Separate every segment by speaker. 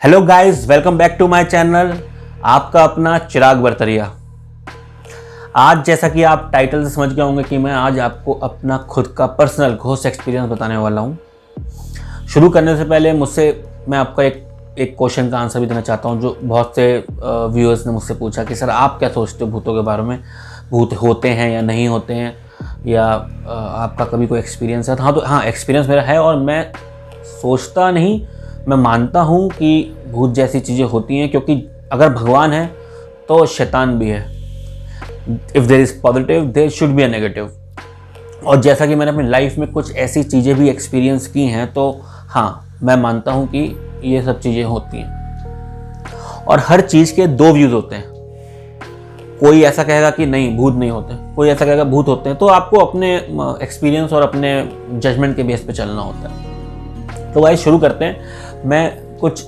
Speaker 1: Hello guys, welcome back to my channel. आपका अपना चिराग बरतरिया। आज जैसा कि आप टाइटल से समझ गए होंगे कि मैं आज आपको अपना खुद का पर्सनल घोस्ट एक्सपीरियंस बताने वाला हूँ। शुरू करने से पहले मैं आपका एक क्वेश्चन का आंसर भी देना चाहता हूँ, जो बहुत से व्यूअर्स ने मुझसे पूछा कि सर आप क्या सोचते हो भूतों के बारे में, भूत होते हैं या नहीं होते हैं, या आपका कभी कोई एक्सपीरियंस है। हाँ, एक्सपीरियंस मेरा है और मैं सोचता नहीं, मैं मानता हूँ कि भूत जैसी चीज़ें होती हैं, क्योंकि अगर भगवान है तो शैतान भी है। If there is positive there should be a negative. और जैसा कि मैंने अपनी लाइफ में कुछ ऐसी चीज़ें भी एक्सपीरियंस की हैं, तो हाँ, मैं मानता हूँ कि ये सब चीज़ें होती हैं। और हर चीज़ के दो व्यूज़ होते हैं। कोई ऐसा कहेगा कि नहीं भूत नहीं होते, कोई ऐसा कहेगा भूत होते हैं। तो आपको अपने एक्सपीरियंस और अपने जजमेंट के बेस पे चलना होता है। तो भाई शुरू करते हैं। मैं कुछ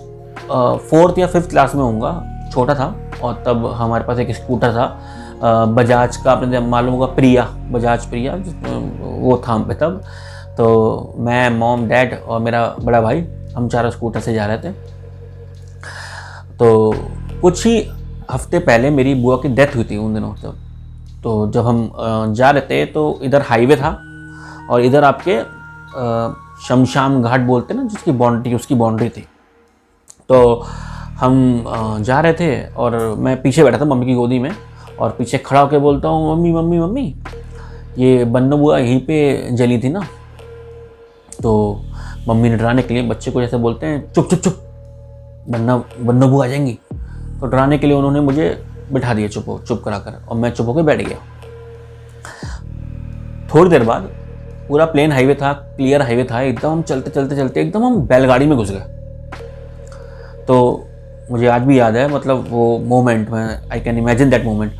Speaker 1: 4th या 5th क्लास में होऊंगा, छोटा था, और तब हमारे पास एक स्कूटर था बजाज का, आपने मालूम होगा, प्रिया, बजाज प्रिया, वो था हम पे तब। तो मैं, मॉम, डैड और मेरा बड़ा भाई, हम चारों स्कूटर से जा रहे थे। तो कुछ ही हफ्ते पहले मेरी बुआ की डेथ हुई थी उन दिनों तब। तो जब हम जा रहे थे तो इधर हाईवे था और इधर आपके शमशान घाट बोलते ना, जिसकी बाउंड्री, उसकी बाउंड्री थी। तो हम जा रहे थे और मैं पीछे बैठा था मम्मी की गोदी में, और पीछे खड़ा होकर बोलता हूँ, मम्मी मम्मी मम्मी, ये बन्नू बुआ यहीं पे जली थी ना। तो मम्मी ने डराने के लिए, बच्चे को जैसे बोलते हैं चुप चुप चुप, बन्नू बुआ आ जाएंगी, तो डराने के लिए उन्होंने मुझे बिठा दिया चुप कराकर, और मैं चुप होकर बैठ गया। थोड़ी देर बाद पूरा प्लेन हाईवे था, क्लियर हाईवे था एकदम। हम चलते चलते चलते एकदम हम बैलगाड़ी में घुस गए। तो मुझे आज भी याद है, मतलब वो मोमेंट में, I can imagine that moment.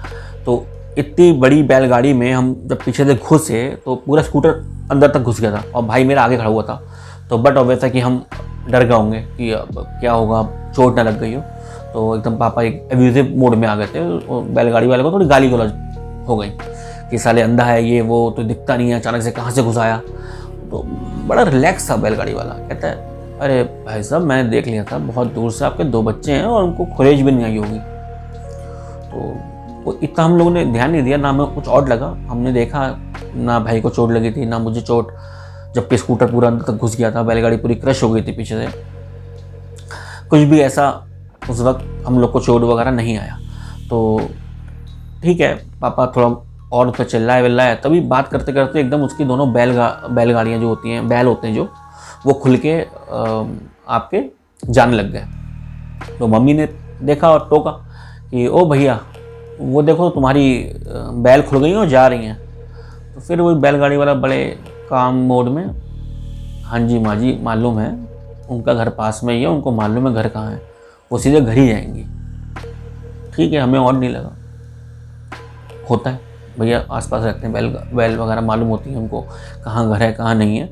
Speaker 1: तो इतनी बड़ी बैलगाड़ी में हम जब पीछे से घुसे तो पूरा स्कूटर अंदर तक घुस गया था, और भाई मेरा आगे खड़ा हुआ था। तो बट ऑब्वियस था कि हम डर गए होंगे कि अब क्या होगा, चोट ना लग गई हो। तो एकदम पापा एक एब्यूजिव मोड में आ गए थे। बैलगाड़ी वाले को थोड़ी गाली गलौज हो गई कि साले अंधा है, ये वो, तो दिखता नहीं है, अचानक से कहाँ से घुस आया। तो बड़ा रिलैक्स था बैलगाड़ी वाला। कहता है, अरे भाई साहब, मैंने देख लिया था बहुत दूर से, आपके 2 बच्चे हैं और उनको खुरेज भी नहीं आई होगी। तो इतना हम लोगों ने ध्यान नहीं दिया, ना हमें कुछ और लगा। हमने देखा ना भाई को चोट लगी थी ना मुझे चोट, जबकि स्कूटर पूरा अंदर तक घुस गया था, बैलगाड़ी पूरी क्रश हो गई थी पीछे से। कुछ भी ऐसा उस वक्त हम लोग को चोट वगैरह नहीं आया। तो ठीक है, पापा थोड़ा और उस पर चिल्लाए, तभी बात करते करते एकदम उसकी दोनों बैलगाड़ियाँ जो होती हैं, बैल होते हैं जो, वो खुल के आपके जाने लग गए। तो मम्मी ने देखा और टोका कि ओ भैया, वो देखो तुम्हारी बैल खुल गई और जा रही हैं। तो फिर वही बैलगाड़ी वाला बड़े काम मोड में, हाँ जी माँ जी, मालूम है, उनका घर पास में ही है, उनको मालूम है घर कहाँ है, वो सीधे घर ही जाएंगी। ठीक है, हमें और नहीं लगा, होता है भैया, आसपास रहते हैं, बैल वगैरह मालूम होती है उनको कहाँ घर है कहाँ नहीं है।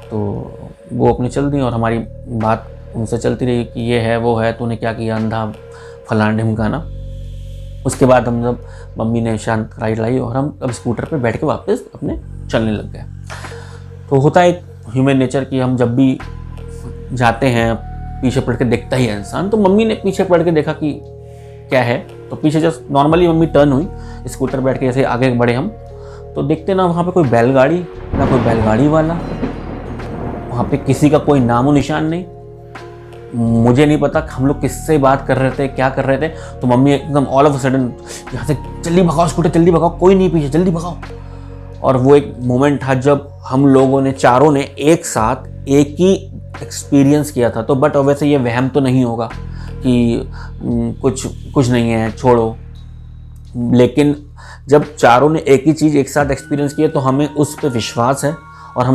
Speaker 1: तो वो अपनी चल दी और हमारी बात उनसे चलती रही कि ये है वो है, तूने क्या किया अंधा, फलाना ढिमकाना। उसके बाद हम जब मम्मी ने शांत कराई लाई और हम अब स्कूटर पे बैठ के वापस अपने चलने लग गए। तो होता है एक ह्यूमन नेचर कि हम जब भी जाते हैं पीछे पलट के देखता ही है इंसान। तो मम्मी ने पीछे पलट के देखा कि क्या है। तो पीछे जस्ट नॉर्मली मम्मी टर्न हुई, स्कूटर बैठ के जैसे आगे बढ़े हम, तो देखते ना वहाँ पे कोई बैलगाड़ी, ना कोई बैलगाड़ी वाला, वहाँ पे किसी का कोई नामो निशान नहीं। मुझे नहीं पता हम लोग किससे बात कर रहे थे, क्या कर रहे थे। तो मम्मी एकदम ऑल ऑफ अ सडन यहाँ से, जल्दी भगाओ स्कूटर, जल्दी भगाओ, कोई नहीं पीछे, जल्दी भगाओ। और वो एक मोमेंट था जब हम लोगों ने, चारों ने एक साथ एक ही एक्सपीरियंस किया था। तो बट वैसे ये वहम तो नहीं होगा कि कुछ नहीं है, छोड़ो। लेकिन जब चारों ने एक ही चीज़ एक साथ एक्सपीरियंस किया तो हमें उस पर विश्वास है, और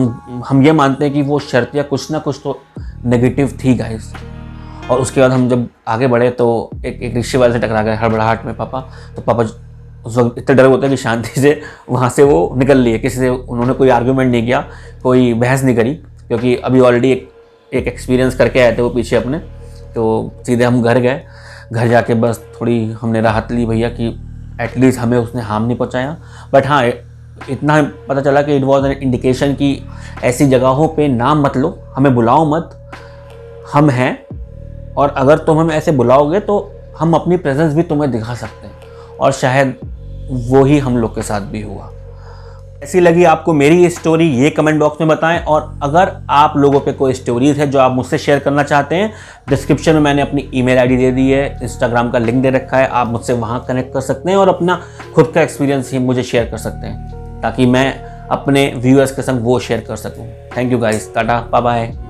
Speaker 1: हम ये मानते हैं कि वो शर्त या कुछ ना कुछ तो नेगेटिव थी गाइस। और उसके बाद हम जब आगे बढ़े तो एक रिक्शे वाले से टकरा गए हड़बड़ाहट में पापा। तो पापा उस वक्त इतने डर होते हैं कि शांति से वहाँ से वो निकल लिए, किसी से उन्होंने कोई आर्ग्यूमेंट नहीं किया, कोई बहस नहीं करी, क्योंकि अभी ऑलरेडी एक एक्सपीरियंस करके आए थे वो पीछे अपने। तो सीधे हम घर गए, घर जाके बस थोड़ी हमने राहत ली भैया कि एटलीस्ट हमें उसने हार्म नहीं पहुँचाया। बट हाँ, इतना पता चला कि इट वॉज एन इंडिकेशन कि ऐसी जगहों पे नाम मत लो, हमें बुलाओ मत, हम हैं और अगर तुम हमें ऐसे बुलाओगे तो हम अपनी प्रेजेंस भी तुम्हें दिखा सकते हैं, और शायद वो ही हम लोग के साथ भी हुआ। ऐसी लगी आपको मेरी ये स्टोरी, ये कमेंट बॉक्स में बताएं। और अगर आप लोगों पे कोई स्टोरीज है जो आप मुझसे शेयर करना चाहते हैं, डिस्क्रिप्शन में मैंने अपनी ईमेल आईडी दे दी है, इंस्टाग्राम का लिंक दे रखा है, आप मुझसे वहाँ कनेक्ट कर सकते हैं और अपना खुद का एक्सपीरियंस ही मुझे शेयर कर सकते हैं, ताकि मैं अपने व्यूअर्स के संग वो शेयर कर सकूँ। Thank you guys, tata, bye bye.